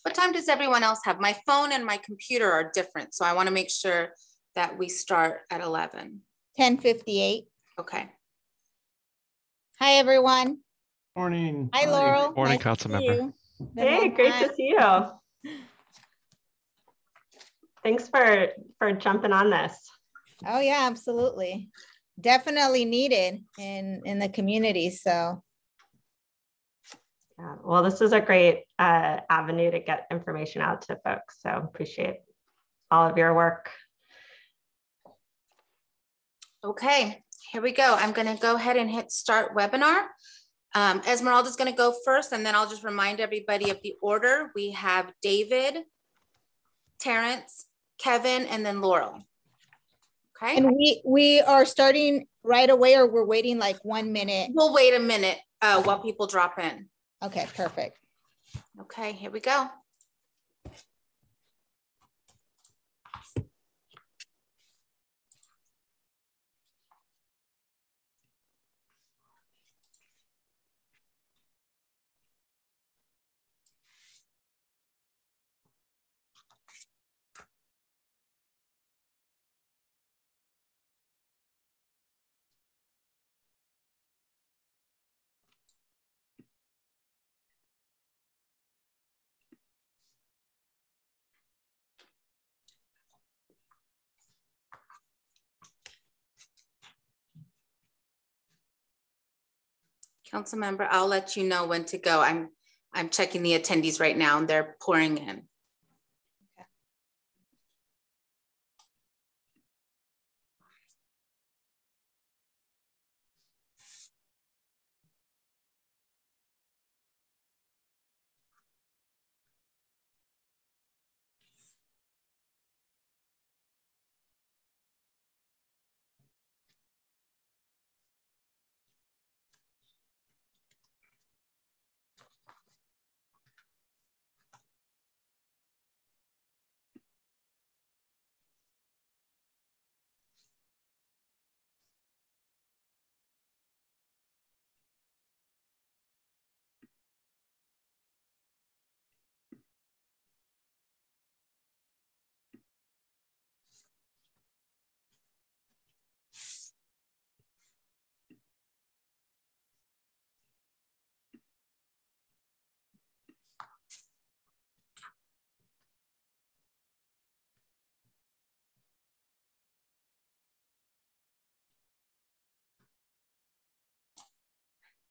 What time does everyone else have? My phone and my computer are different, so I want to make sure that we start at 11. 10:58. Okay. Hi, everyone. Morning. Hi, Laurel. Morning, nice Council to see Member. you. Hey, great to see you. Thanks for jumping on this. Oh yeah, absolutely. Definitely needed in the community. So yeah, well, this is a great avenue to get information out to folks. So appreciate all of your work. Okay, here we go. I'm going to go ahead and hit start webinar. Esmeralda's going to go first, and then I'll just remind everybody of the order. We have David, Terrence, Kevin, and then Laurel. Okay. And we are starting right away, or we're waiting like 1 minute? We'll wait a minute while people drop in. Okay, perfect. Okay, here we go. Council member, I'll let you know when to go. I'm checking the attendees right now and they're pouring in.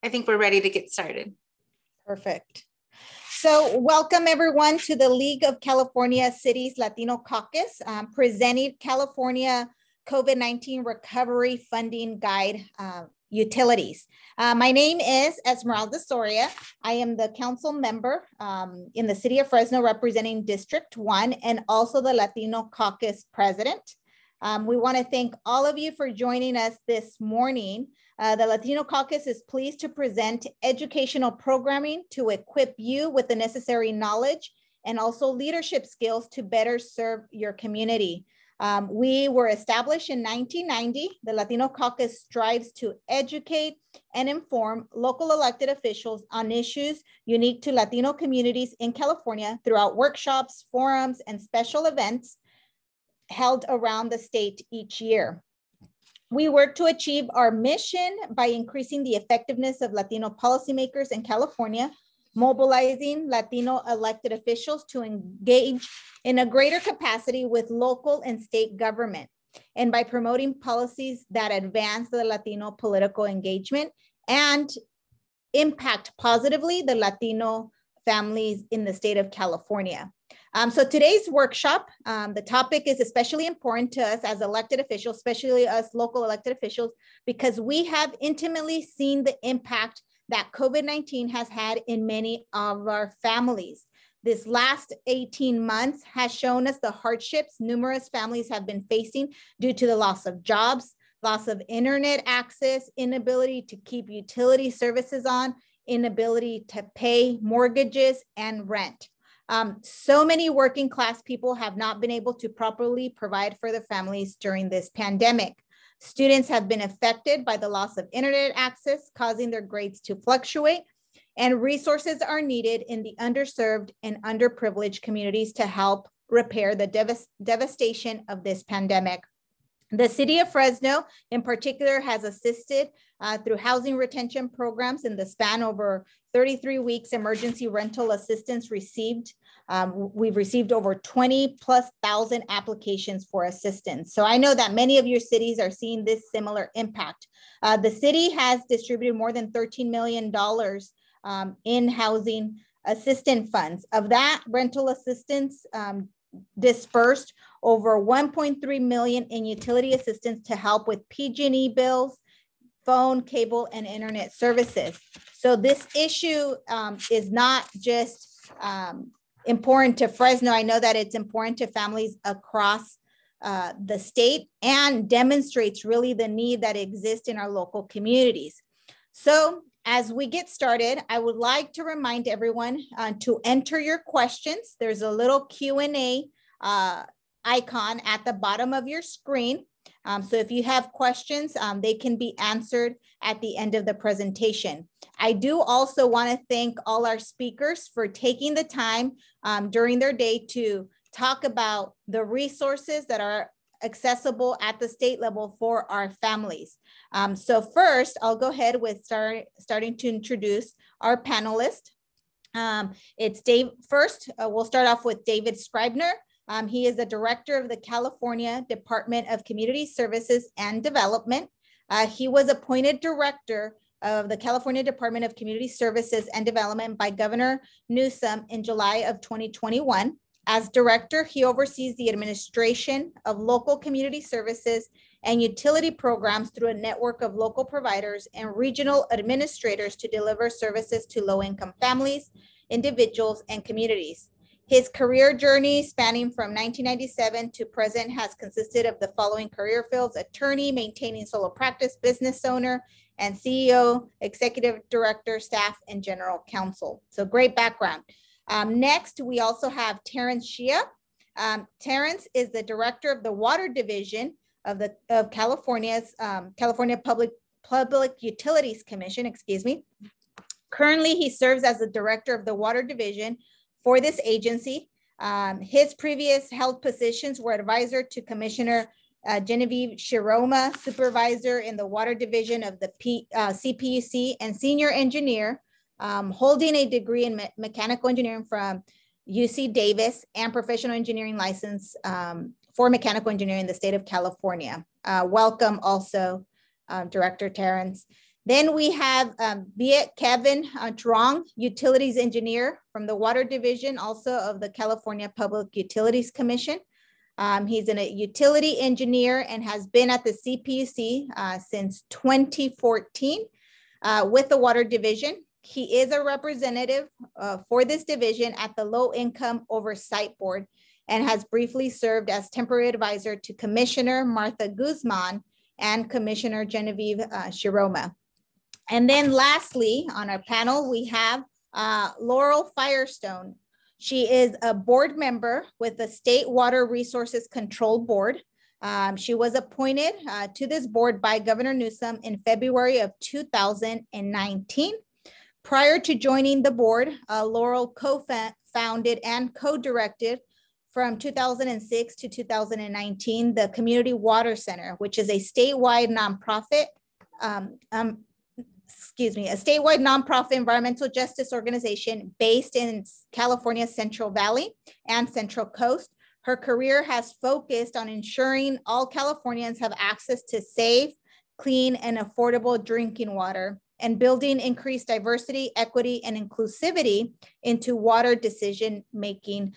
I think we're ready to get started. Perfect. So welcome everyone to the League of California Cities Latino Caucus, presenting California COVID-19 Recovery Funding Guide Utilities. My name is Esmeralda Soria. I am the council member in the city of Fresno representing District 1 and also the Latino Caucus president. We want to thank all of you for joining us this morning. The Latino Caucus is pleased to present educational programming to equip you with the necessary knowledge and also leadership skills to better serve your community. We were established in 1990. The Latino Caucus strives to educate and inform local elected officials on issues unique to Latino communities in California throughout workshops, forums, and special events held around the state each year. We work to achieve our mission by increasing the effectiveness of Latino policymakers in California, mobilizing Latino elected officials to engage in a greater capacity with local and state government, and by promoting policies that advance the Latino political engagement and impact positively the Latino families in the state of California. So today's workshop, the topic is especially important to us as elected officials, especially us local elected officials, because we have intimately seen the impact that COVID-19 has had in many of our families. This last 18 months has shown us the hardships numerous families have been facing due to the loss of jobs, loss of internet access, inability to keep utility services on, inability to pay mortgages and rent. So many working class people have not been able to properly provide for their families during this pandemic. Students have been affected by the loss of internet access, causing their grades to fluctuate. and resources are needed in the underserved and underprivileged communities to help repair the devastation of this pandemic. The city of Fresno, in particular, has assisted through housing retention programs in the span over 33 weeks. Emergency rental assistance received. We've received over 20,000+ applications for assistance. So I know that many of your cities are seeing this similar impact. The city has distributed more than $13 million in housing assistance funds. Of that, rental assistance dispersed over 1.3 million in utility assistance to help with PG&E bills, phone, cable, and internet services. So this issue is not just important to Fresno. I know that it's important to families across the state and demonstrates really the need that exists in our local communities. So as we get started, I would like to remind everyone to enter your questions. There's a little Q&A icon at the bottom of your screen. So if you have questions, they can be answered at the end of the presentation. I do also want to thank all our speakers for taking the time during their day to talk about the resources that are accessible at the state level for our families. So first, I'll go ahead with starting to introduce our panelists. It's Dave. First, we'll start off with David Scribner. He is the director of the California Department of Community Services and Development. He was appointed director of the California Department of Community Services and Development by Governor Newsom in July of 2021. As director, he oversees the administration of local community services and utility programs through a network of local providers and regional administrators to deliver services to low-income families, individuals, and communities. His career journey spanning from 1997 to present has consisted of the following career fields: attorney, maintaining solo practice, business owner, and CEO, executive director, staff, and general counsel. So great background. Next, we also have Terrence Shea. Terrence is the director of the Water Division of California's California Public Utilities Commission, excuse me. Currently, he serves as the director of the Water Division for this agency. His previous held positions were advisor to Commissioner Genevieve Shiroma, supervisor in the Water Division of the CPUC, and senior engineer, holding a degree in mechanical engineering from UC Davis and professional engineering license for mechanical engineering in the state of California. Welcome also, Director Terrence. Then we have Viet Kevin Trong, utilities engineer from the Water Division, also of the California Public Utilities Commission. He's a utility engineer and has been at the CPUC since 2014 with the Water Division. He is a representative for this division at the Low Income Oversight Board and has briefly served as temporary advisor to Commissioner Martha Guzman and Commissioner Genevieve Shiroma. And then lastly, on our panel, we have Laurel Firestone. She is a board member with the State Water Resources Control Board. She was appointed to this board by Governor Newsom in February of 2019. Prior to joining the board, Laurel co-founded and co-directed from 2006 to 2019 the Community Water Center, which is a statewide nonprofit, environmental justice organization based in California's Central Valley and Central Coast. Her career has focused on ensuring all Californians have access to safe, clean, and affordable drinking water, and building increased diversity, equity, and inclusivity into water decision-making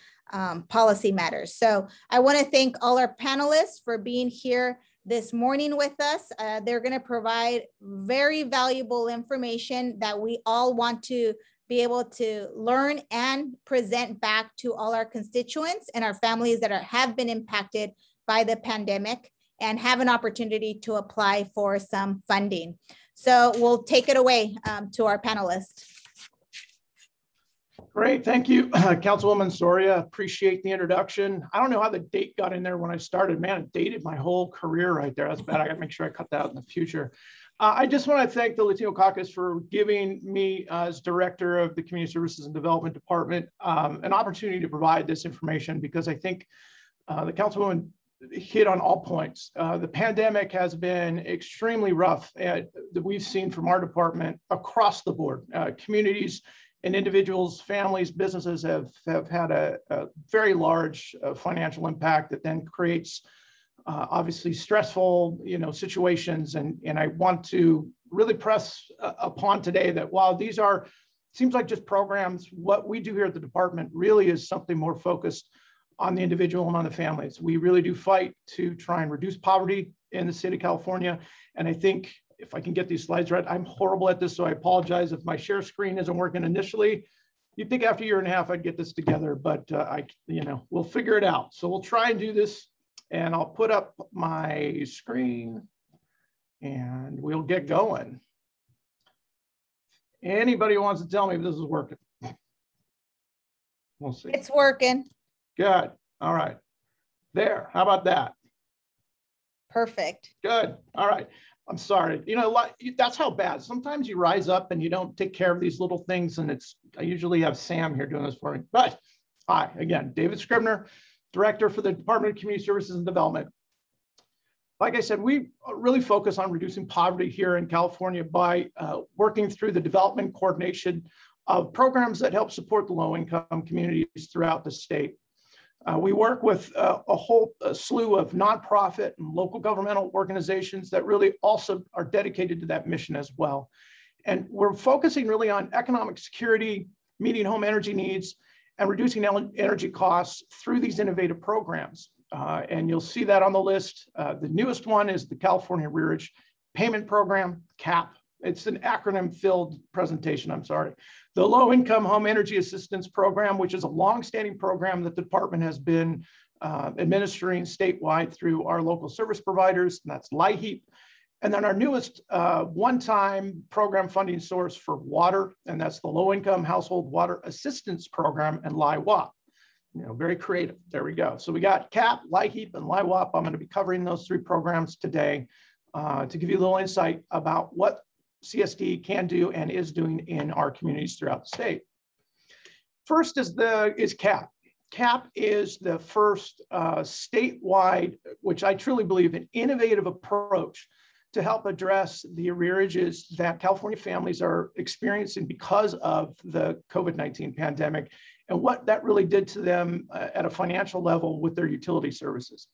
policy matters. So I want to thank all our panelists for being here this morning with us. They're going to provide very valuable information that we all want to be able to learn and present back to all our constituents and our families that have been impacted by the pandemic and have an opportunity to apply for some funding. So we'll take it away to our panelists. Great, thank you, Councilwoman Soria. Appreciate the introduction. I don't know how the date got in there when I started. Man, it dated my whole career right there. That's bad. I got to make sure I cut that out in the future. I just want to thank the Latino Caucus for giving me, as director of the Community Services and Development Department, an opportunity to provide this information, because I think the Councilwoman hit on all points. The pandemic has been extremely rough that we've seen from our department across the board. Communities and individuals, families, businesses have had a very large financial impact that then creates obviously stressful, situations. And I want to really press upon today that while these are, seems like just programs, what we do here at the department really is something more focused on the individual and on the families. We really do fight to try and reduce poverty in the state of California. And I think if I can get these slides right, I'm horrible at this, so I apologize if my share screen isn't working initially. You'd think after a year and a half I'd get this together, but we'll figure it out. So we'll try and do this, and I'll put up my screen and we'll get going. Anybody who wants to tell me if this is working? We'll see. It's working. Good. All right. There. How about that? Perfect. Good. All right. I'm sorry. That's how bad. Sometimes you rise up and you don't take care of these little things. And I usually have Sam here doing this for me. But hi, again, David Scribner, Director for the Department of Community Services and Development. Like I said, we really focus on reducing poverty here in California by working through the development coordination of programs that help support the low-income communities throughout the state. We work with a whole slew of nonprofit and local governmental organizations that really also are dedicated to that mission as well. And we're focusing really on economic security, meeting home energy needs, and reducing energy costs through these innovative programs. And you'll see that on the list. The newest one is the California Arrearage Payment Program, CAP. It's an acronym-filled presentation, I'm sorry. The Low-Income Home Energy Assistance Program, which is a long-standing program that the department has been administering statewide through our local service providers, and that's LIHEAP. And then our newest one-time program funding source for water, and that's the Low-Income Household Water Assistance Program, and LIWAP. Very creative. There we go. So we got CAP, LIHEAP, and LIWAP. I'm going to be covering those three programs today to give you a little insight about what CSD can do and is doing in our communities throughout the state. First is CAP. CAP is the first statewide, which I truly believe an innovative approach to help address the arrearages that California families are experiencing because of the COVID-19 pandemic and what that really did to them at a financial level with their utility services.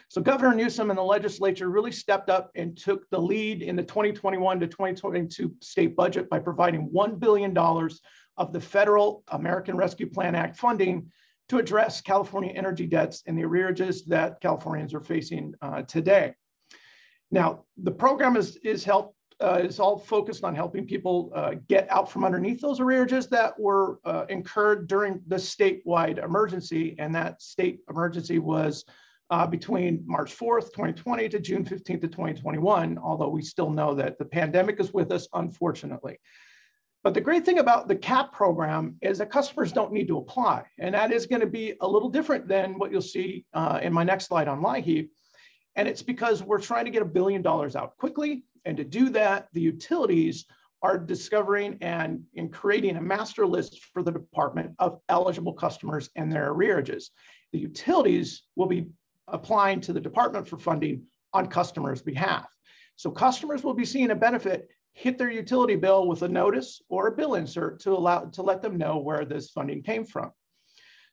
So Governor Newsom and the legislature really stepped up and took the lead in the 2021 to 2022 state budget by providing $1 billion of the federal American Rescue Plan Act funding to address California energy debts and the arrearages that Californians are facing today. Now, the program is all focused on helping people get out from underneath those arrearages that were incurred during the statewide emergency, and that state emergency was between March 4th, 2020 to June 15th of 2021, although we still know that the pandemic is with us, unfortunately. But the great thing about the CAP program is that customers don't need to apply. And that is going to be a little different than what you'll see in my next slide on LIHEAP. And it's because we're trying to get $1 billion out quickly. And to do that, the utilities are discovering and creating a master list for the department of eligible customers and their arrearages. The utilities will be applying to the department for funding on customers' behalf. So customers will be seeing a benefit hit their utility bill with a notice or a bill insert to let them know where this funding came from.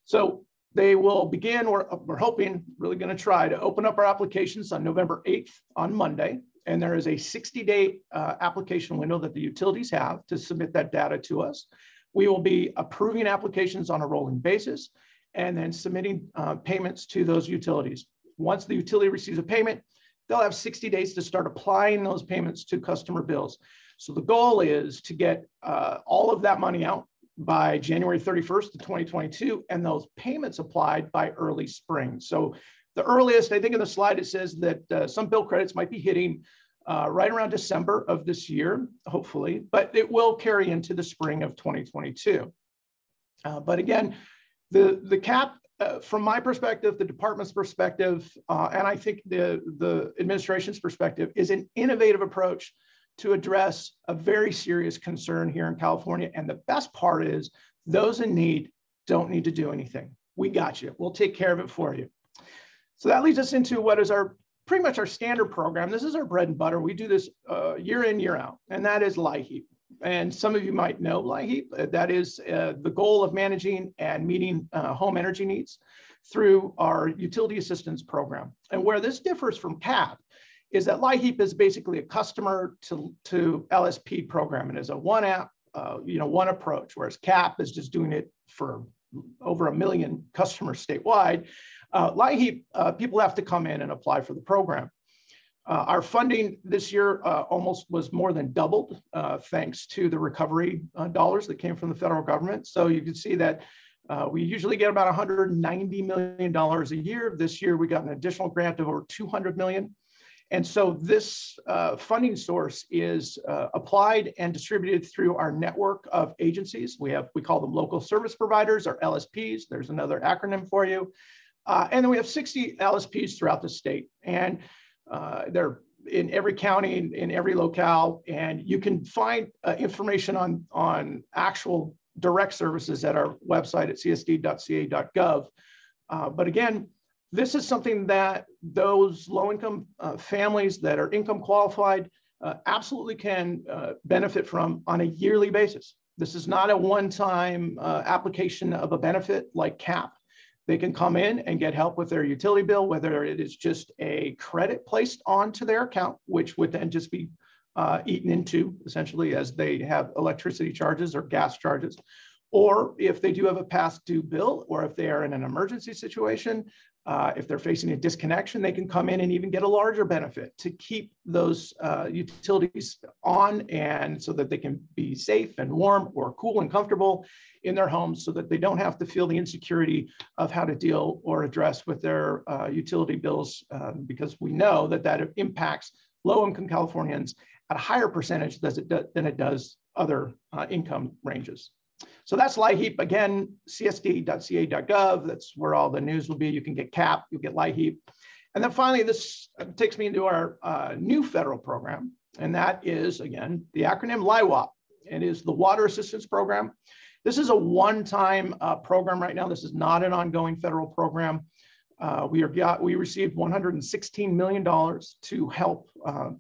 So they will begin, we're hoping, really going to try to open up our applications on November 8th on Monday. And there is a 60-day application window that the utilities have to submit that data to us. We will be approving applications on a rolling basis and then submitting payments to those utilities. Once the utility receives a payment, they'll have 60 days to start applying those payments to customer bills. So the goal is to get all of that money out by January 31st of 2022, and those payments applied by early spring. So the earliest, I think in the slide, it says that some bill credits might be hitting right around December of this year, hopefully, but it will carry into the spring of 2022. But again, the CAP, from my perspective, the department's perspective, and I think the administration's perspective, is an innovative approach to address a very serious concern here in California. And the best part is those in need don't need to do anything. We got you. We'll take care of it for you. So that leads us into what is pretty much our standard program. This is our bread and butter. We do this year in, year out, and that is LIHEAP. And some of you might know LIHEAP. That is the goal of managing and meeting home energy needs through our utility assistance program. And where this differs from CAP is that LIHEAP is basically a customer to LSP program. And is a one app, one approach, whereas CAP is just doing it for over 1 million customers statewide. LIHEAP, people have to come in and apply for the program. Our funding this year almost was more than doubled thanks to the recovery dollars that came from the federal government. So you can see that we usually get about $190 million a year. This year, we got an additional grant of over $200 million. And so this funding source is applied and distributed through our network of agencies. We call them local service providers, or LSPs. There's another acronym for you. And then we have 60 LSPs throughout the state. And they're in every county, in every locale. And you can find information on actual direct services at our website at csd.ca.gov. But again, this is something that those low-income families that are income qualified absolutely can benefit from on a yearly basis. This is not a one-time application of a benefit like CAP. They can come in and get help with their utility bill, whether it is just a credit placed onto their account, which would then just be eaten into essentially as they have electricity charges or gas charges, or if they do have a past due bill, or if they are in an emergency situation, if they're facing a disconnection, they can come in and even get a larger benefit to keep those utilities on, and so that they can be safe and warm or cool and comfortable in their homes, so that they don't have to feel the insecurity of how to deal or address with their utility bills, because we know that that impacts low-income Californians at a higher percentage than it does other income ranges. So that's LIHEAP. Again, csd.ca.gov. That's where all the news will be. You can get CAP, you'll get LIHEAP. And then finally, this takes me into our new federal program. And that is, again, the acronym LIWAP. It is the Water Assistance Program. This is a one-time program right now. This is not an ongoing federal program. We received $116 million to help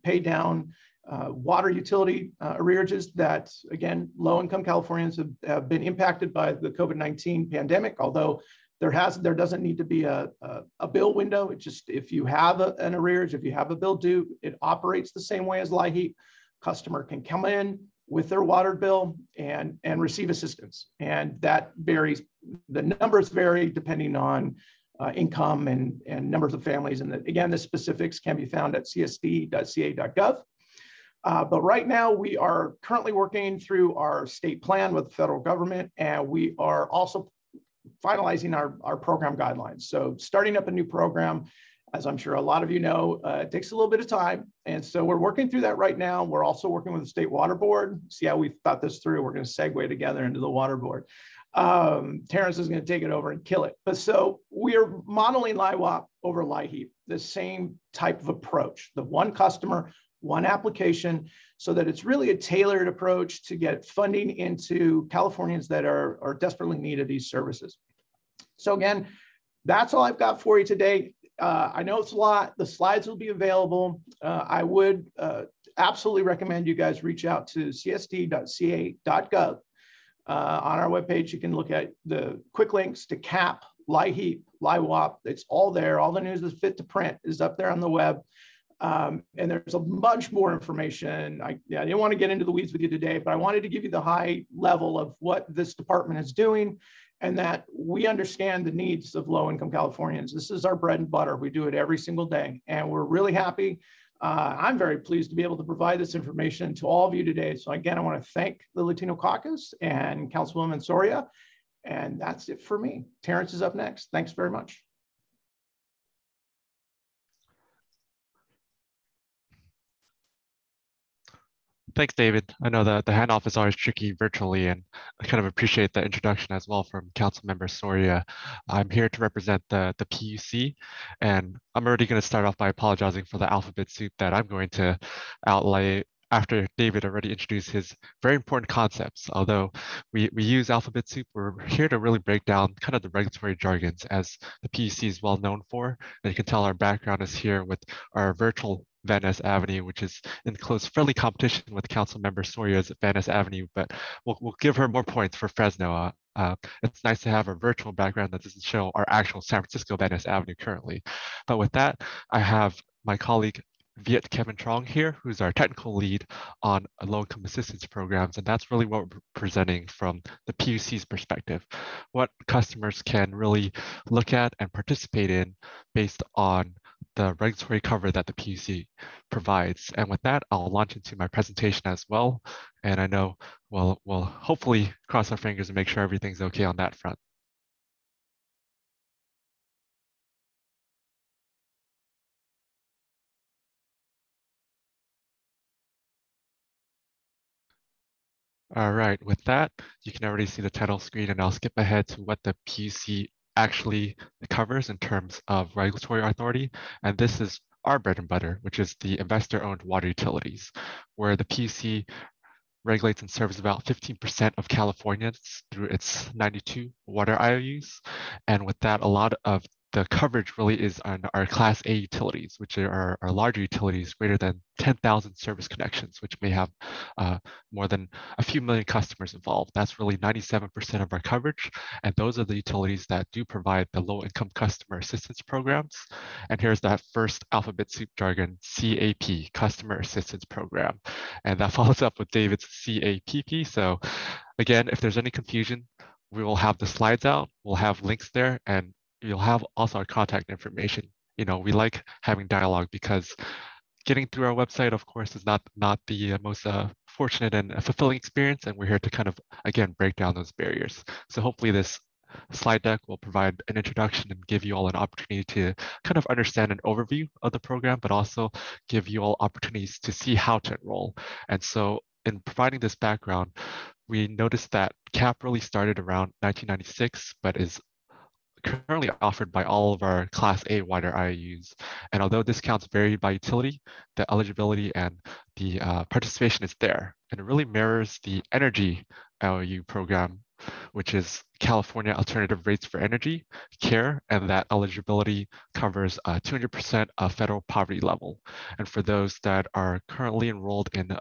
pay down water utility arrearages that, again, low-income Californians have been impacted by the COVID-19 pandemic, although there doesn't need to be a bill window. It just, if you have an arrearage, if you have a bill due, it operates the same way as LIHEAP. Customer can come in with their water bill and receive assistance. And that varies, the numbers vary depending on income and numbers of families. And again, the specifics can be found at csd.ca.gov. But right now, we are currently working through our state plan with the federal government, and we are also finalizing our program guidelines. So starting up a new program, as I'm sure a lot of you know, it takes a little bit of time. And so we're working through that right now. We're also working with the State Water Board. See how we thought this through. We're going to segue together into the Water Board. Terrence is going to take it over and kill it. But so we are modeling LIWAP over LIHEAP, the same type of approach, the one customer, one application, so that it's really a tailored approach to get funding into Californians that are desperately in need of these services. So again, that's all I've got for you today. I know it's a lot. The slides will be available. I would absolutely recommend you guys reach out to csd.ca.gov. On our webpage, you can look at the quick links to CAP, LIHEAP, LIWAP. It's all there. All the news is fit to print is up there on the web. And there's a bunch more information. I didn't want to get into the weeds with you today, but I wanted to give you the high level of what this department is doing, and that we understand the needs of low-income Californians. This is our bread and butter. We do it every single day, and we're really happy. I'm very pleased to be able to provide this information to all of you today. So again, I want to thank the Latino Caucus and Councilwoman Soria, and that's it for me. Terrence is up next. Thanks very much. Thanks, David. I know that the handoff is always tricky virtually, and I kind of appreciate the introduction as well from Councilmember Soria. I'm here to represent the PUC, and I'm already going to start off by apologizing for the alphabet soup that I'm going to outline after David already introduced his very important concepts. Although we use alphabet soup, we're here to really break down kind of the regulatory jargons as the PUC is well known for. And you can tell our background is here with our virtual Van Ness Avenue, which is in close friendly competition with Council Member Soria's Van Ness Avenue, but we'll give her more points for Fresno. It's nice to have a virtual background that doesn't show our actual San Francisco Van Ness Avenue currently. But with that, I have my colleague Viet Kevin Trong here, who's our technical lead on low-income assistance programs, and that's really what we're presenting from the PUC's perspective, what customers can really look at and participate in based on the regulatory cover that the PUC provides. And with that, I'll launch into my presentation as well. And I know we'll hopefully cross our fingers and make sure everything's okay on that front. All right, with that, you can already see the title screen, and I'll skip ahead to what the PUC actually covers in terms of regulatory authority. And this is our bread and butter, which is the investor-owned water utilities, where the PUC regulates and serves about 15% of Californians through its 92 water IOUs. And with that, a lot of the coverage really is on our Class A utilities, which are our larger utilities greater than 10,000 service connections, which may have more than a few million customers involved. That's really 97% of our coverage. And those are the utilities that do provide the low-income customer assistance programs. And here's that first alphabet soup jargon, CAP, Customer Assistance Program. And that follows up with David's CAPP. So again, if there's any confusion, we will have the slides out, we'll have links there, and you'll have also our contact information. You know, we like having dialogue because getting through our website, of course, is not the most fortunate and fulfilling experience. And we're here to kind of, again, break down those barriers. So hopefully this slide deck will provide an introduction and give you all an opportunity to kind of understand an overview of the program, but also give you all opportunities to see how to enroll. And so in providing this background, we noticed that CAP really started around 1996, but is currently offered by all of our Class A water IOUs. And although discounts vary by utility, the eligibility and the participation is there. And it really mirrors the energy IOU program, which is California Alternative Rates for Energy, CARE, and that eligibility covers 200% of federal poverty level. And for those that are currently enrolled in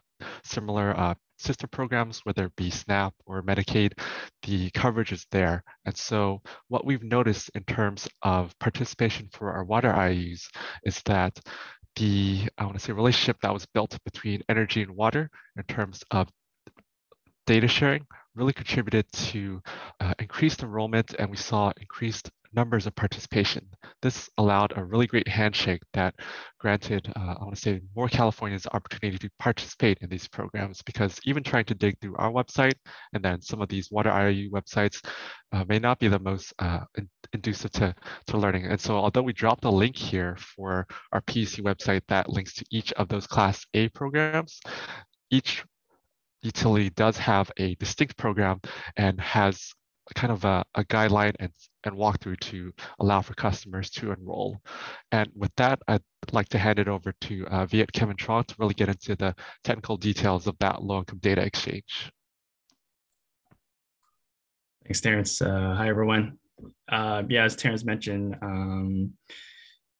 similar sister programs, whether it be SNAP or Medicaid, the coverage is there. And so what we've noticed in terms of participation for our water IOUs is that the, relationship that was built between energy and water in terms of data sharing really contributed to increased enrollment, and we saw increased numbers of participation. This allowed a really great handshake that granted, more Californians the opportunity to participate in these programs, because even trying to dig through our website and then some of these water IOU websites may not be the most conducive to learning. And so although we dropped a link here for our PUC website that links to each of those Class A programs, each utility does have a distinct program and has kind of a guideline and walkthrough to allow for customers to enroll. And with that, I'd like to hand it over to Viet Kevin Trong to really get into the technical details of that low-income data exchange. Thanks, Terrence. Hi, everyone. As Terrence mentioned,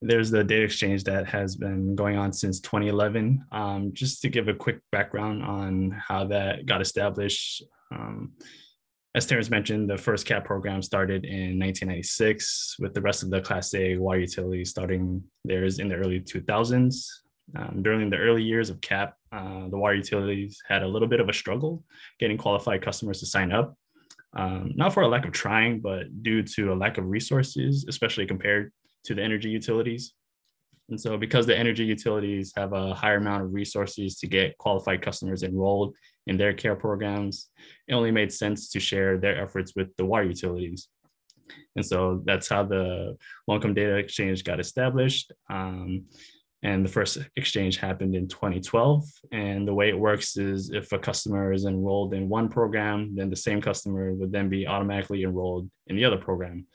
there's the data exchange that has been going on since 2011. Just to give a quick background on how that got established. As Terrence mentioned, the first CAP program started in 1996, with the rest of the Class A water utilities starting theirs in the early 2000s. During the early years of CAP, the water utilities had a little bit of a struggle getting qualified customers to sign up. Not for a lack of trying, but due to a lack of resources, especially compared to the energy utilities. And so because the energy utilities have a higher amount of resources to get qualified customers enrolled in their care programs, it only made sense to share their efforts with the water utilities. And so that's how the low-income data exchange got established. And the first exchange happened in 2012. And the way it works is if a customer is enrolled in one program, then the same customer would then be automatically enrolled in the other program.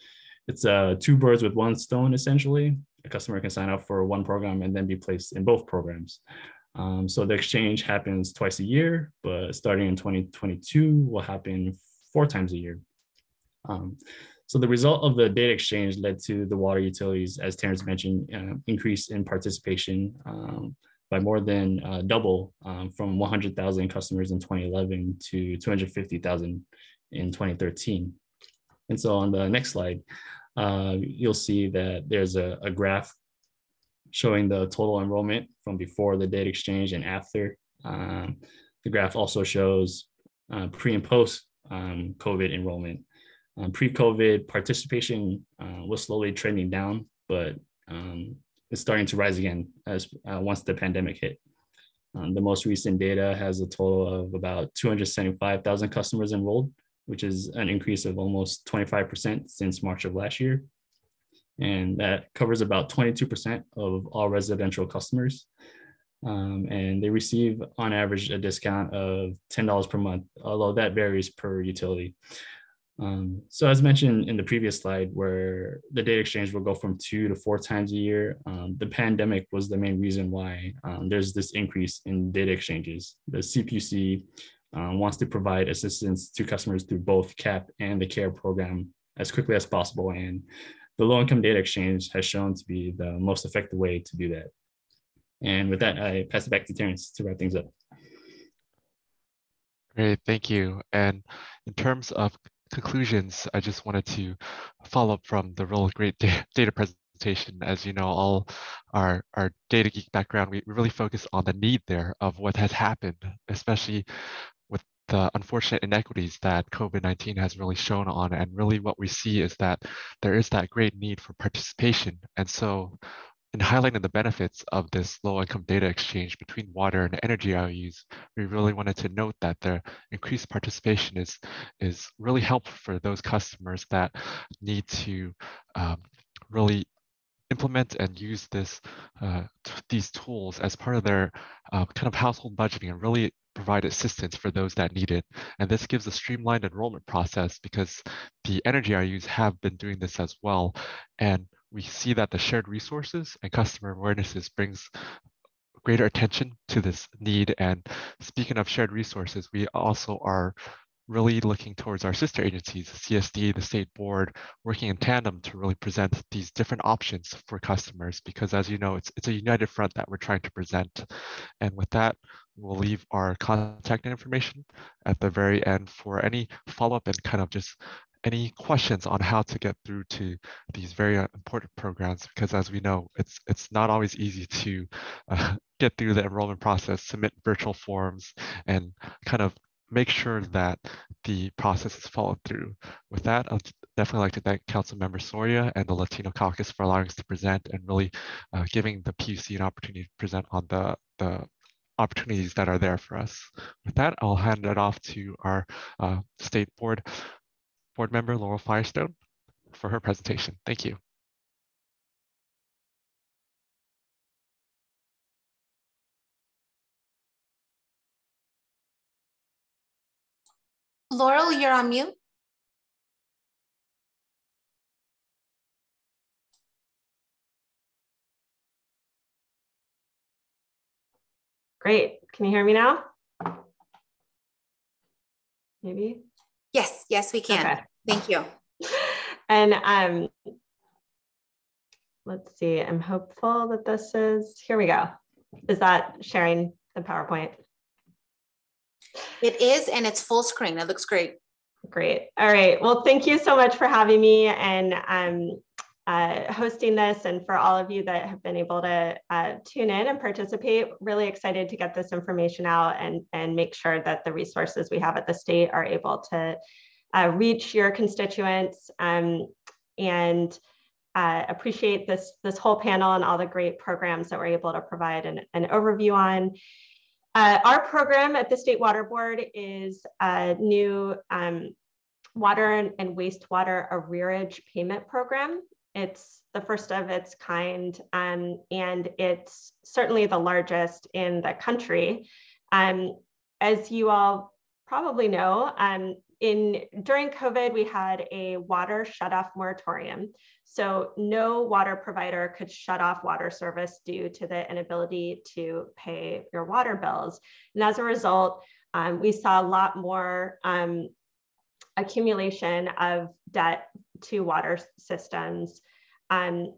It's two birds with one stone, essentially. A customer can sign up for one program and then be placed in both programs. So the exchange happens twice a year, but starting in 2022 will happen 4 times a year. So the result of the data exchange led to the water utilities, as Terrence mentioned, increase in participation by more than double from 100,000 customers in 2011 to 250,000 in 2013. And so on the next slide, you'll see that there's a graph showing the total enrollment from before the data exchange and after. The graph also shows pre and post COVID enrollment. Pre-COVID participation was slowly trending down, but it's starting to rise again as once the pandemic hit. The most recent data has a total of about 275,000 customers enrolled, which is an increase of almost 25% since March of last year. And that covers about 22% of all residential customers. And they receive on average a discount of $10 per month, although that varies per utility. So as mentioned in the previous slide, where the data exchange will go from 2 to 4 times a year, the pandemic was the main reason why there's this increase in data exchanges. The CPUC wants to provide assistance to customers through both CAP and the CARE program as quickly as possible. And the low-income data exchange has shown to be the most effective way to do that. And with that, I pass it back to Terrence to wrap things up. Great, thank you. And in terms of conclusions, I just wanted to follow up from the really great data presentation. As you know, all our data geek background, we really focus on the need there of what has happened, especially with the unfortunate inequities that COVID-19 has really shown on. And really what we see is that there is that great need for participation. And so in highlighting the benefits of this low-income data exchange between water and energy IOUs, we really wanted to note that the increased participation is really helpful for those customers that need to really implement and use these tools as part of their kind of household budgeting and really provide assistance for those that need it. And this gives a streamlined enrollment process because the energy IOUs have been doing this as well. And we see that the shared resources and customer awarenesses brings greater attention to this need. And speaking of shared resources, we also are really looking towards our sister agencies, the CSD, the state board, working in tandem to really present these different options for customers, because as you know, it's a united front that we're trying to present. And with that, we'll leave our contact information at the very end for any follow-up and kind of just any questions on how to get through to these very important programs, because as we know, it's not always easy to get through the enrollment process, submit virtual forms, and kind of make sure that the process is followed through. With that, I'd definitely like to thank Councilmember Soria and the Latino Caucus for allowing us to present and really giving the PUC an opportunity to present on the opportunities that are there for us. With that, I'll hand it off to our state board member, Laurel Firestone, for her presentation. Thank you. Laurel, you're on mute. Great. Can you hear me now? Maybe? Yes, we can. Okay. Thank you. And let's see, I'm hopeful that this is, here we go. Is that sharing the PowerPoint? It is, and it's full screen. It looks great. Great. All right. Well, thank you so much for having me and hosting this, and for all of you that have been able to tune in and participate. Really excited to get this information out and make sure that the resources we have at the state are able to reach your constituents, and appreciate this whole panel and all the great programs that we're able to provide an overview on. Our program at the State Water Board is a new water and wastewater arrearage payment program. It's the first of its kind, and it's certainly the largest in the country. As you all probably know, during COVID, we had a water shutoff moratorium. So no water provider could shut off water service due to the inability to pay your water bills. And as a result, we saw a lot more accumulation of debt to water systems. And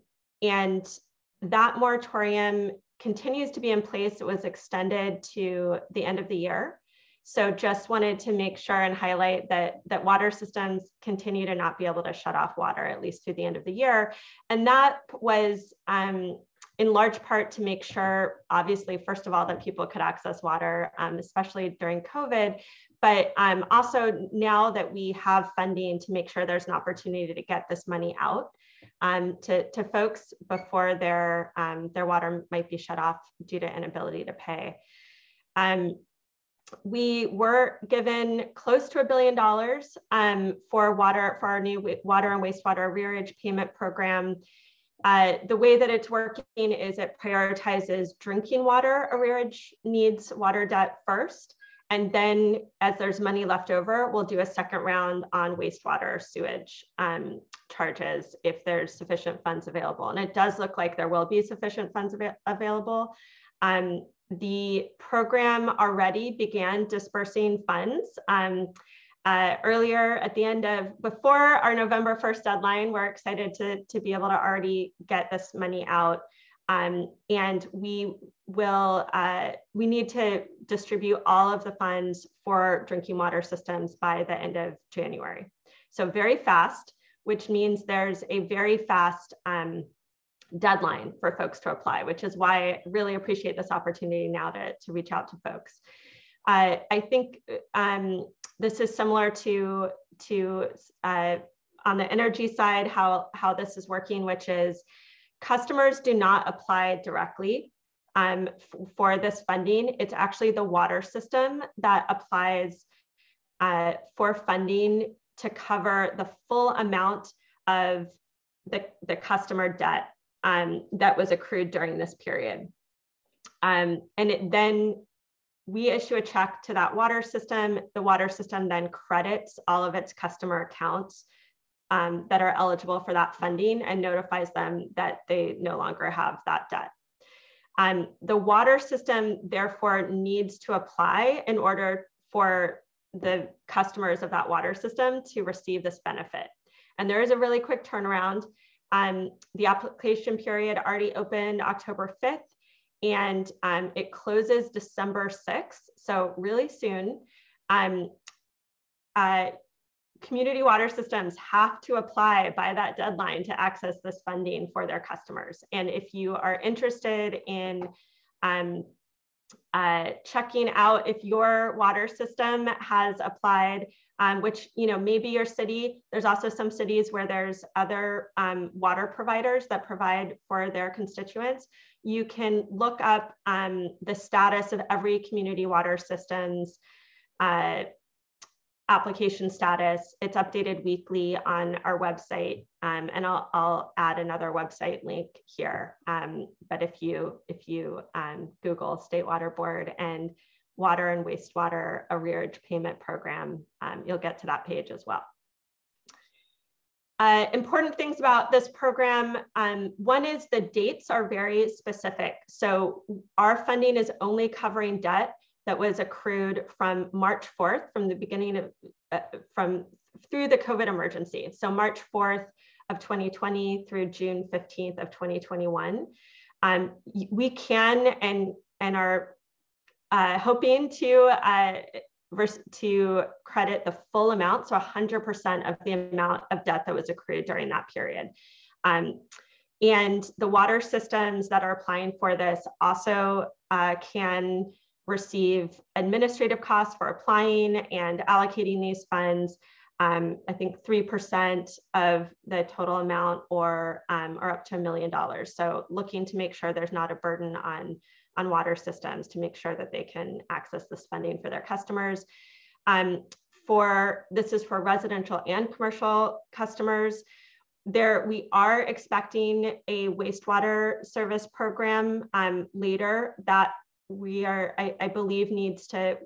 that moratorium continues to be in place. It was extended to the end of the year. So just wanted to make sure and highlight that water systems continue to not be able to shut off water, at least through the end of the year. And that was in large part to make sure, obviously, first of all, that people could access water, especially during COVID, but also now that we have funding to make sure there's an opportunity to get this money out to folks before their water might be shut off due to inability to pay. We were given close to $1 billion for our new water and wastewater arrearage payment program. The way that it's working is it prioritizes drinking water arrearage needs, water debt first. And then as there's money left over, we'll do a second round on wastewater sewage charges if there's sufficient funds available. And it does look like there will be sufficient funds available. The program already began dispersing funds earlier at the end of, before our November 1st deadline. We're excited to be able to already get this money out. And we need to distribute all of the funds for drinking water systems by the end of January. So very fast, which means there's a very fast deadline for folks to apply, which is why I really appreciate this opportunity now to reach out to folks. I think this is similar to on the energy side, how this is working, which is customers do not apply directly for this funding. It's actually the water system that applies for funding to cover the full amount of the customer debt that was accrued during this period. Then we issue a check to that water system. The water system then credits all of its customer accounts that are eligible for that funding and notifies them that they no longer have that debt. The water system therefore needs to apply in order for the customers of that water system to receive this benefit. And there is a really quick turnaround. The application period already opened October 5th, and it closes December 6th, so really soon. Community water systems have to apply by that deadline to access this funding for their customers. And if you are interested in checking out if your water system has applied, which, maybe your city, there's also some cities where there's other water providers that provide for their constituents. You can look up the status of every community water system's application status. It's updated weekly on our website, and I'll add another website link here. But if you Google State Water Board and Water and Wastewater Arrearage Payment Program, you'll get to that page as well. Important things about this program. One is the dates are very specific. So our funding is only covering debt that was accrued from March 4th, from the beginning of, through the COVID emergency. So March 4th of 2020 through June 15th of 2021. We can and are hoping to credit the full amount, so 100% of the amount of debt that was accrued during that period. And the water systems that are applying for this also can receive administrative costs for applying and allocating these funds. I think 3% of the total amount, or up to $1 million. So looking to make sure there's not a burden on water systems to make sure that they can access this funding for their customers. This is for residential and commercial customers. We are expecting a wastewater service program later that I believe needs to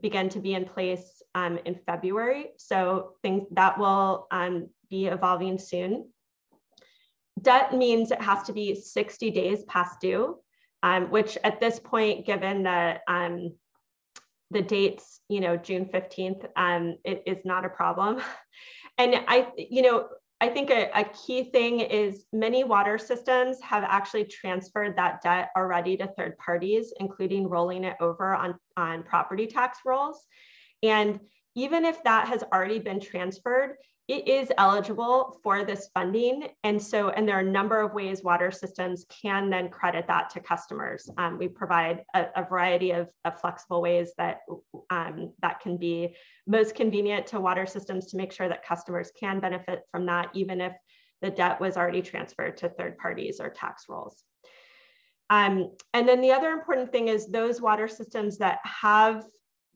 begin to be in place in February. So things that will be evolving soon. Debt means it has to be 60 days past due, which at this point, given the dates, June 15th, it is not a problem. And I think a key thing is many water systems have actually transferred that debt already to third parties, including rolling it over on property tax rolls. And even if that has already been transferred, it is eligible for this funding. And there are a number of ways water systems can then credit that to customers. We provide a variety of flexible ways that can be most convenient to water systems to make sure that customers can benefit from that, even if the debt was already transferred to third parties or tax rolls. And then the other important thing is those water systems that have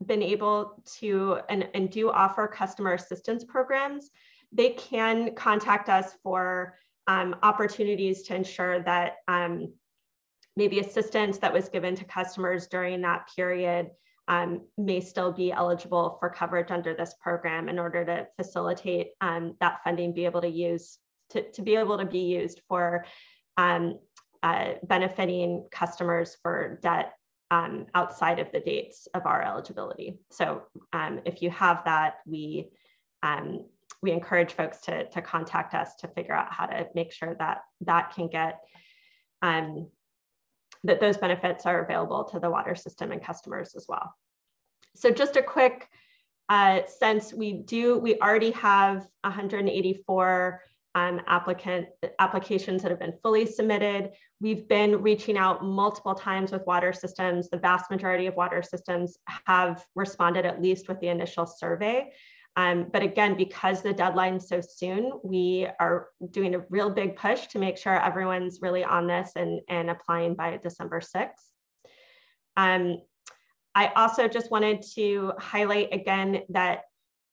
been able to and do offer customer assistance programs, they can contact us for opportunities to ensure that maybe assistance that was given to customers during that period may still be eligible for coverage under this program in order to facilitate that funding be able to be used for benefiting customers for debt outside of the dates of our eligibility. So if you have that, we encourage folks to contact us to figure out how to make sure that can get, that those benefits are available to the water system and customers as well. So just a quick sense, we already have 184 applications that have been fully submitted. We've been reaching out multiple times with water systems. The vast majority of water systems have responded at least with the initial survey. But again, because the deadline's so soon, we are doing a real big push to make sure everyone's really on this and applying by December 6th. I also just wanted to highlight again that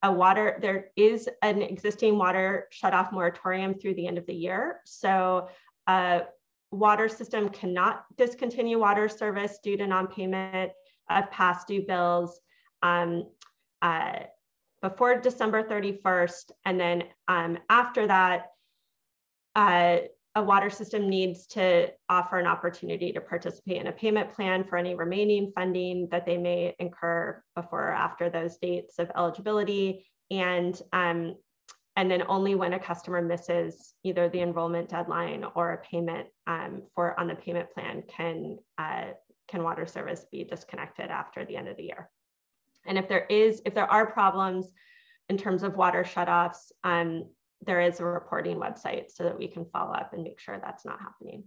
there is an existing water shutoff moratorium through the end of the year. So a water system cannot discontinue water service due to non-payment of past due bills before December 31st. And then after that, a water system needs to offer an opportunity to participate in a payment plan for any remaining funding that they may incur before or after those dates of eligibility. And then only when a customer misses either the enrollment deadline or a payment on the payment plan can water service be disconnected after the end of the year. And if there are problems in terms of water shutoffs, there is a reporting website so that we can follow up and make sure that's not happening.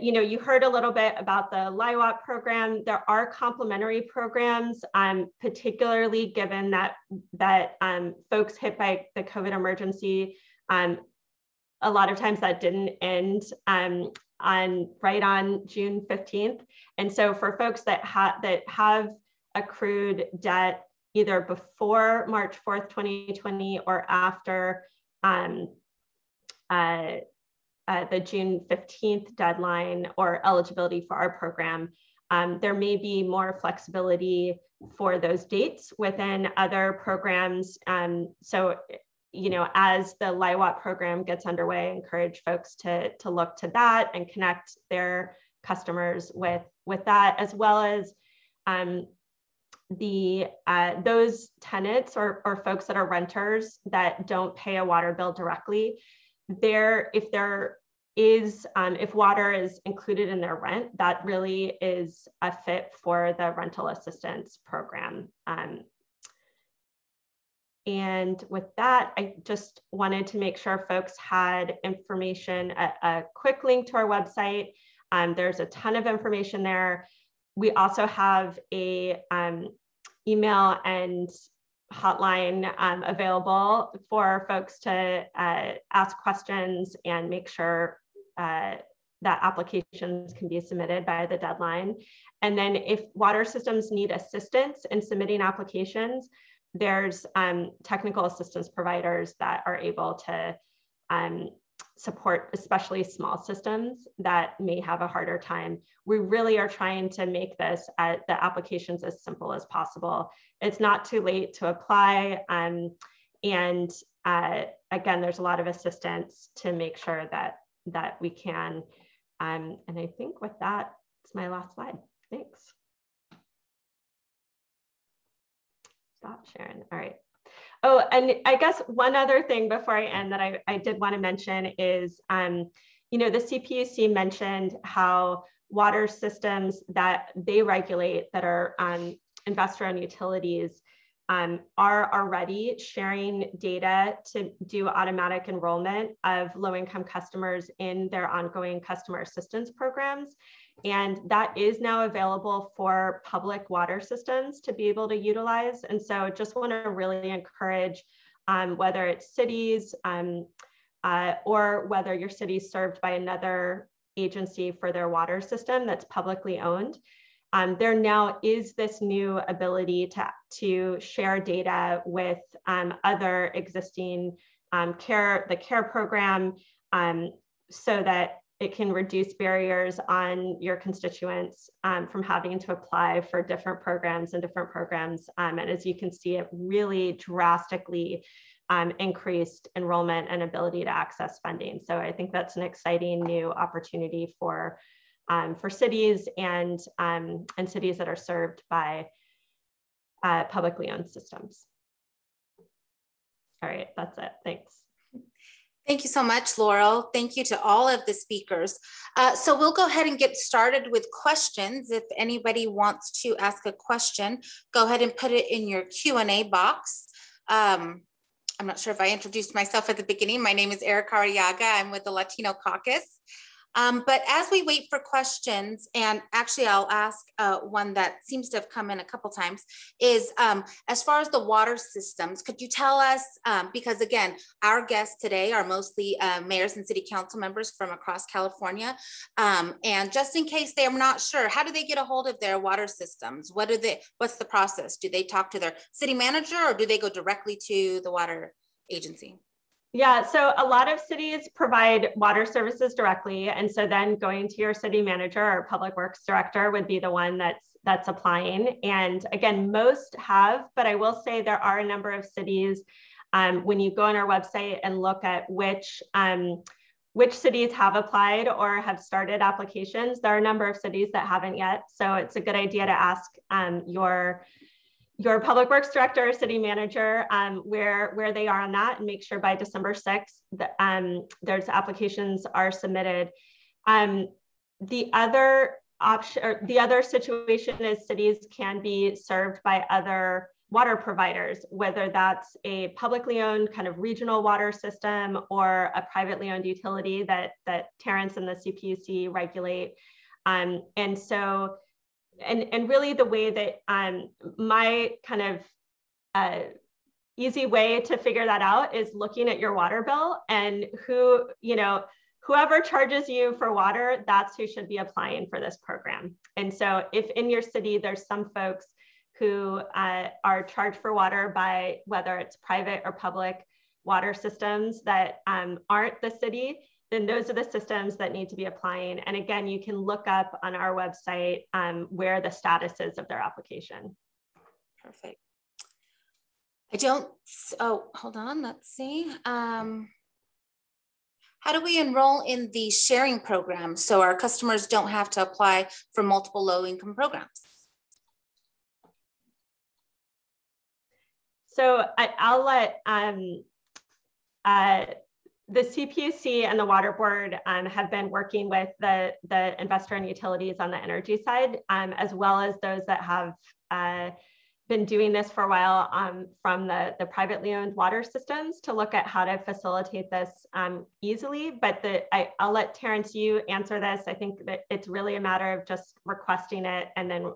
You heard a little bit about the IOUS program. There are complementary programs, particularly given that folks hit by the COVID emergency, a lot of times that didn't end right on June 15th. And so for folks that have accrued debt either before March 4th, 2020 or after the June 15th deadline or eligibility for our program, there may be more flexibility for those dates within other programs. So, as the IOUS program gets underway, I encourage folks to look to that and connect their customers with that, as well as those tenants or folks that are renters that don't pay a water bill directly. If water is included in their rent, that really is a fit for the rental assistance program. And with that, I just wanted to make sure folks had information, a quick link to our website. There's a ton of information there. We also have a email and hotline available for folks to ask questions and make sure that applications can be submitted by the deadline. And then if water systems need assistance in submitting applications, there's technical assistance providers that are able to support especially small systems that may have a harder time. We really are trying to make this the applications as simple as possible. It's not too late to apply. And again, there's a lot of assistance to make sure that we can. And I think with that, it's my last slide. Thanks. Stop sharing. All right. Oh, and I guess one other thing before I end that I did want to mention is, you know, the CPUC mentioned how water systems that they regulate that are investor-owned utilities are already sharing data to do automatic enrollment of low-income customers in their ongoing customer assistance programs. And that is now available for public water systems to be able to utilize. And so just want to really encourage whether it's cities or whether your city is served by another agency for their water system that's publicly owned. There now is this new ability to share data with other existing the CARE program so that it can reduce barriers on your constituents from having to apply for different programs. And as you can see, it really drastically increased enrollment and ability to access funding. So I think that's an exciting new opportunity for cities and cities that are served by publicly owned systems. All right, that's it. Thanks. Thank you so much, Laurel. Thank you to all of the speakers. So we'll go ahead and get started with questions. If anybody wants to ask a question, go ahead and put it in your Q&A box. I'm not sure if I introduced myself at the beginning. My name is Erica Arriaga. I'm with the Latino Caucus. But as we wait for questions, and actually I'll ask one that seems to have come in a couple times, is as far as the water systems, could you tell us, because again, our guests today are mostly mayors and city council members from across California, and just in case they're not sure, how do they get a hold of their water systems? What's the process? Do they talk to their city manager or do they go directly to the water agency? Yeah, so a lot of cities provide water services directly. And so then going to your city manager or public works director would be the one that's applying. And again, most have, but I will say there are a number of cities, when you go on our website and look at which cities have applied or have started applications, there are a number of cities that haven't yet. So it's a good idea to ask your public works director or city manager where they are on that, and make sure by December 6th that there's applications are submitted. The other option, or the other situation is cities can be served by other water providers, whether that's a publicly owned kind of regional water system or a privately owned utility that Terrence and the CPUC regulate. And so, and really the way that my kind of easy way to figure that out is looking at your water bill, and whoever charges you for water, that's who should be applying for this program. And so if in your city, there's some folks who are charged for water by whether it's private or public water systems that aren't the city, then those are the systems that need to be applying. And again, you can look up on our website where the status is of their application. Perfect. Hold on, let's see. How do we enroll in the sharing program so our customers don't have to apply for multiple low-income programs? So I'll let the CPUC and the Water Board have been working with the investor-owned utilities on the energy side, as well as those that have been doing this for a while from the privately owned water systems to look at how to facilitate this easily. But I'll let Terrence, you answer this. I think that it's really a matter of just requesting it, and then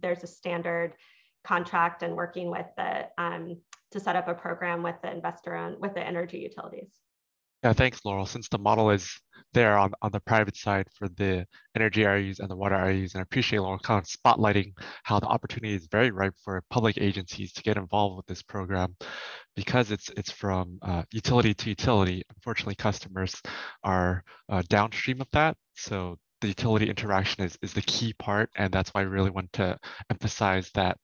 there's a standard contract and working with to set up a program with the investor-owned, with the energy utilities. Yeah, thanks, Laurel. Since the model is there on the private side for the energy IOUs and the water IOUs, and I appreciate Laurel kind of spotlighting how the opportunity is very ripe for public agencies to get involved with this program. because it's from utility to utility, unfortunately, customers are downstream of that. So the utility interaction is the key part, and that's why I really want to emphasize that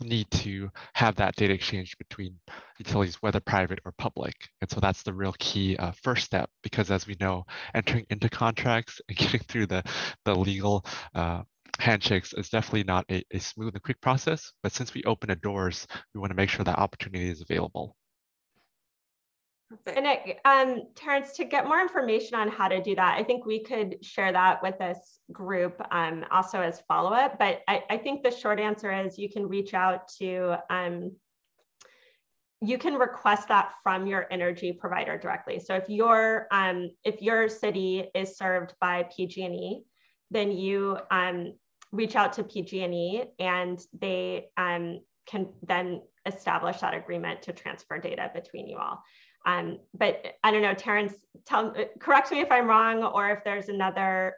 need to have that data exchange between utilities, whether private or public. And so that's the real key first step, because as we know, entering into contracts and getting through the legal handshakes is definitely not a smooth and quick process. But since we open the doors, we want to make sure that opportunity is available. And Terrence, to get more information on how to do that, I think we could share that with this group also as follow-up. But I think the short answer is you can reach out to, you can request that from your energy provider directly. So if your city is served by PG&E, then you reach out to PG&E and they can then establish that agreement to transfer data between you all. But I don't know, Terrence, correct me if I'm wrong, or if there's another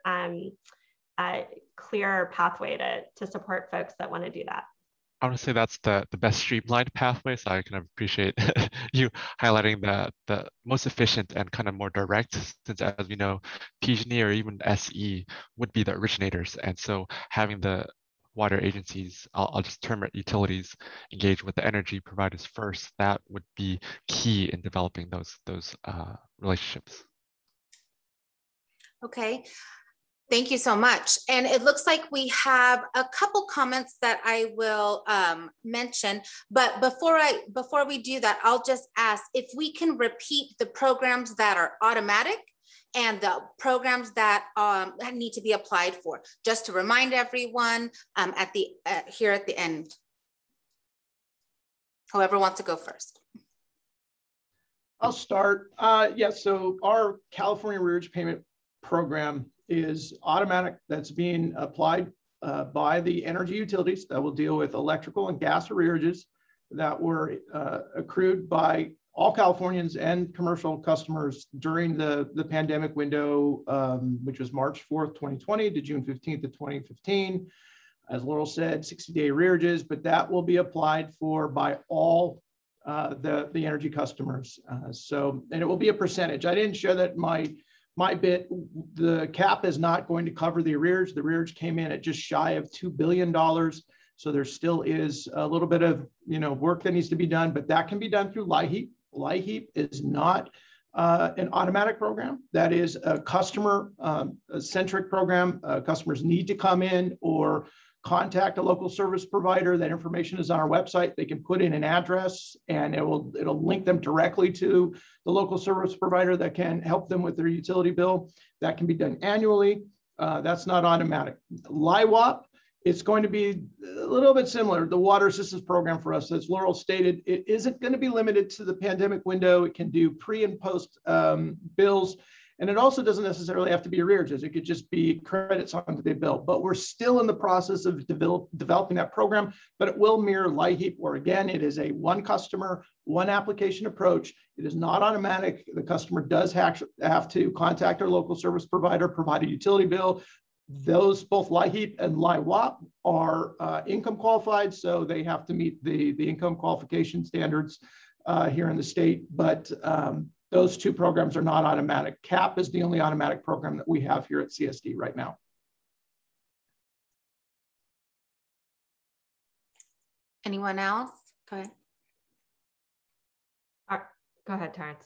clear pathway to support folks that want to do that. I want to say that's the best streamlined pathway. So I kind of appreciate you highlighting the most efficient and kind of more direct, since as we know, PG&E or even SE would be the originators. And so having the water agencies, I'll just term it utilities, engage with the energy providers first, that would be key in developing those relationships. Okay, thank you so much. And it looks like we have a couple comments that I will mention, but before we do that, I'll just ask if we can repeat the programs that are automatic and the programs that need to be applied for, just to remind everyone here at the end. Whoever wants to go first. I'll start. Yeah, so our California Arrearage Payment Program is automatic. That's being applied by the energy utilities that will deal with electrical and gas arrearages that were accrued by all Californians and commercial customers during the pandemic window, which was March 4th, 2020 to June 15th of 2015. As Laurel said, 60-day arrearages, but that will be applied for by all the energy customers. And it will be a percentage. I didn't share that my bit. The cap is not going to cover the arrears. The arrears came in at just shy of $2 billion. So there still is a little bit of work that needs to be done, but that can be done through LIHEAP. LIHEAP is not an automatic program. That is a customer-centric program. Customers need to come in or contact a local service provider. That information is on our website. They can put in an address and it'll link them directly to the local service provider that can help them with their utility bill. That can be done annually. That's not automatic. LIWAP, it's going to be a little bit similar. The water assistance program for us, as Laurel stated, it isn't going to be limited to the pandemic window. It can do pre and post bills. And it also doesn't necessarily have to be arrearages. It could just be credits onto the bill. But we're still in the process of developing that program, but it will mirror LIHEAP, where again, it is a one customer, one application approach. It is not automatic. The customer does have to contact our local service provider, provide a utility bill. Those, both LIHEAP and LIWAP, are income qualified, so they have to meet the income qualification standards here in the state. But those two programs are not automatic. CAP is the only automatic program that we have here at CSD right now. Anyone else? Go ahead. Go ahead, Terrence.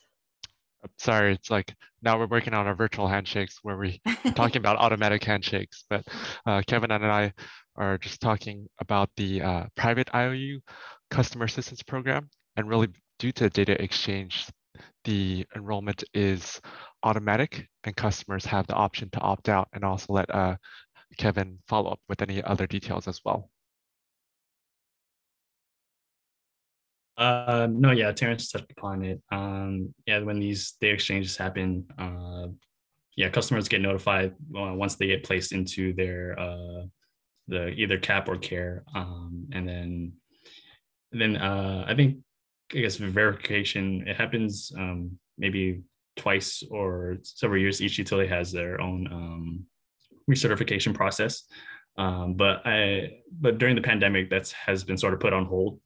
Sorry, it's like now we're working on our virtual handshakes where we're talking about automatic handshakes, but Kevin and I are just talking about the private IOU customer assistance program. And really, due to data exchange, the enrollment is automatic and customers have the option to opt out, and also let Kevin follow up with any other details as well. No, yeah, Terrence touched upon it. Yeah, when these data exchanges happen, yeah, customers get notified once they get placed into their the either CAP or CARE, and then I think, I guess, verification, it happens maybe twice or several years. Each utility has their own recertification process, but during the pandemic, that has been sort of put on hold.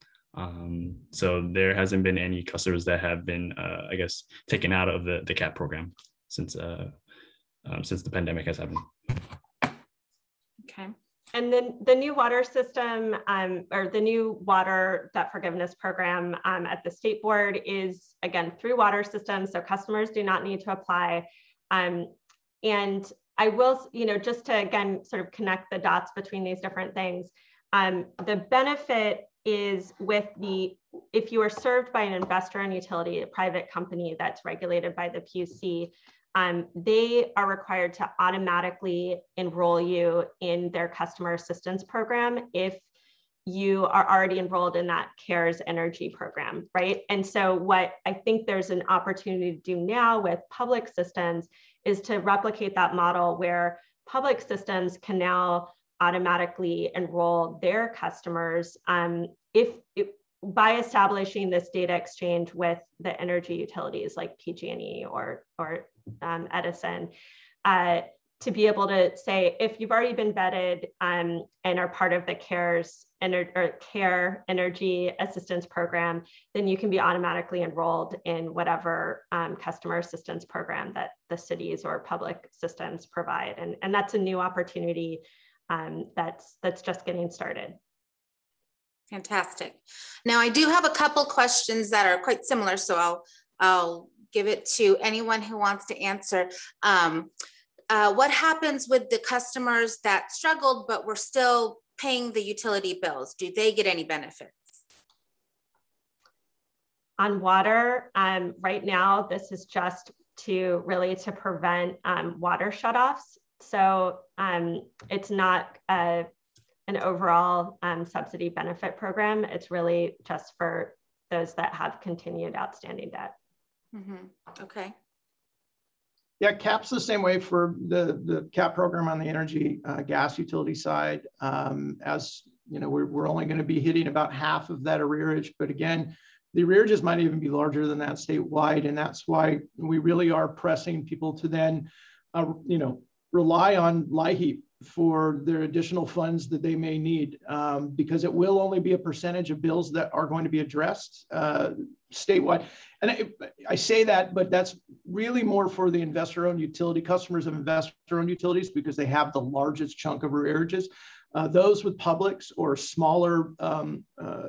So there hasn't been any customers that have been, I guess, taken out of the CAP program since the pandemic has happened. Okay. And then the new water system, or the new water debt forgiveness program at the state board is, again, through water systems. So customers do not need to apply. And I will, just to, again, sort of connect the dots between these different things, the benefit is if you are served by an investor-owned utility, a private company that's regulated by the PUC, they are required to automatically enroll you in their customer assistance program if you are already enrolled in that CARES energy program, right? And so what I think there's an opportunity to do now with public systems is to replicate that model where public systems can now automatically enroll their customers by establishing this data exchange with the energy utilities like PG&E or Edison, to be able to say, if you've already been vetted and are part of the CARE Energy Assistance Program, then you can be automatically enrolled in whatever customer assistance program that the cities or public systems provide. And that's a new opportunity that's just getting started. Fantastic. Now I do have a couple questions that are quite similar, so I'll give it to anyone who wants to answer. What happens with the customers that struggled but were still paying the utility bills? Do they get any benefits? On water, right now, this is just to prevent water shutoffs. So it's not an overall subsidy benefit program. It's really just for those that have continued outstanding debt. Mm-hmm. Okay. Yeah, CAP's the same way for the CAP program on the energy gas utility side. As you know, we're only going to be hitting about half of that arrearage, but again, the arrearages might even be larger than that statewide, and that's why we really are pressing people to then, rely on LIHEAP for their additional funds that they may need, because it will only be a percentage of bills that are going to be addressed statewide. And I say that, but that's really more for the investor-owned utility customers of investor-owned utilities, because they have the largest chunk of arrearages. Those with publics or smaller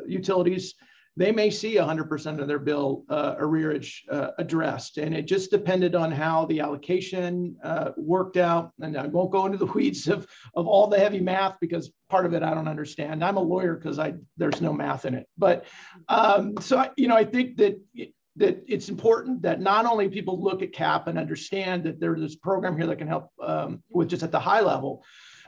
utilities, they may see 100% of their bill arrearage addressed. And it just depended on how the allocation worked out. And I won't go into the weeds of all the heavy math, because part of it I don't understand. I'm a lawyer because there's no math in it. But so I think that it's important that not only people look at CAP and understand that there's this program here that can help with just at the high level,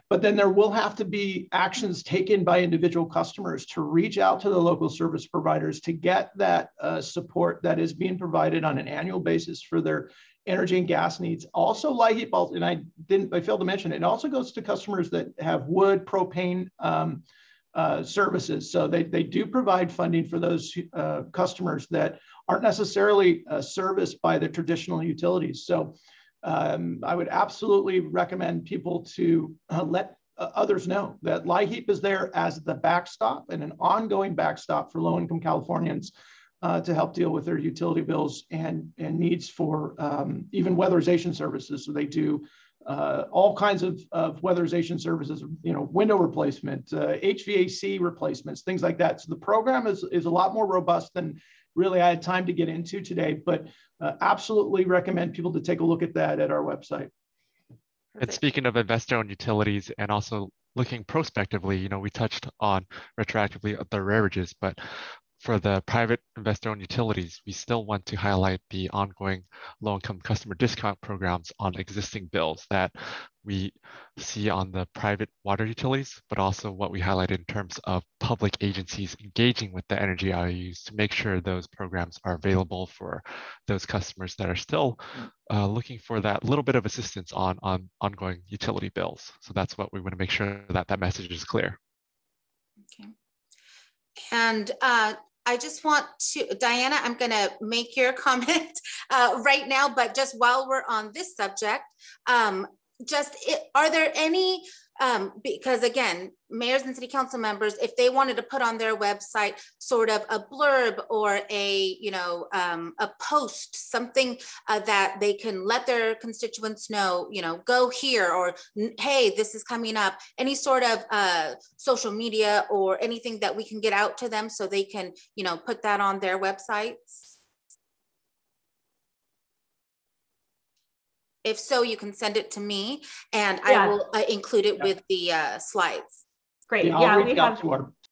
but then there will have to be actions taken by individual customers to reach out to the local service providers to get that support that is being provided on an annual basis for their energy and gas needs. Also, LIHEAP, and I failed to mention, it also goes to customers that have wood, propane services. So they do provide funding for those customers that aren't necessarily serviced by the traditional utilities. So I would absolutely recommend people to let others know that LIHEAP is there as the backstop and an ongoing backstop for low-income Californians to help deal with their utility bills and needs for even weatherization services. So they do all kinds of weatherization services, window replacement, HVAC replacements, things like that. So the program is a lot more robust than really I had time to get into today, but absolutely recommend people to take a look at that at our website. And speaking of investor-owned utilities and also looking prospectively, we touched on retroactively the arrearages, but for the private investor-owned utilities, we still want to highlight the ongoing low-income customer discount programs on existing bills that we see on the private water utilities, but also what we highlight in terms of public agencies engaging with the energy IOUs to make sure those programs are available for those customers that are still looking for that little bit of assistance on ongoing utility bills. So that's what we want to make sure that message is clear. Okay. And I just want to, Diana, I'm going to make your comment right now, but just while we're on this subject, are there any Because again, mayors and city council members, if they wanted to put on their website sort of a blurb or a, you know, a post, something that they can let their constituents know, you know, go here, or hey, this is coming up, any sort of social media or anything that we can get out to them so they can, you know, put that on their websites. If so, you can send it to me and I will include it with the slides. Great. Yeah, Yeah, I'll we reach out have to our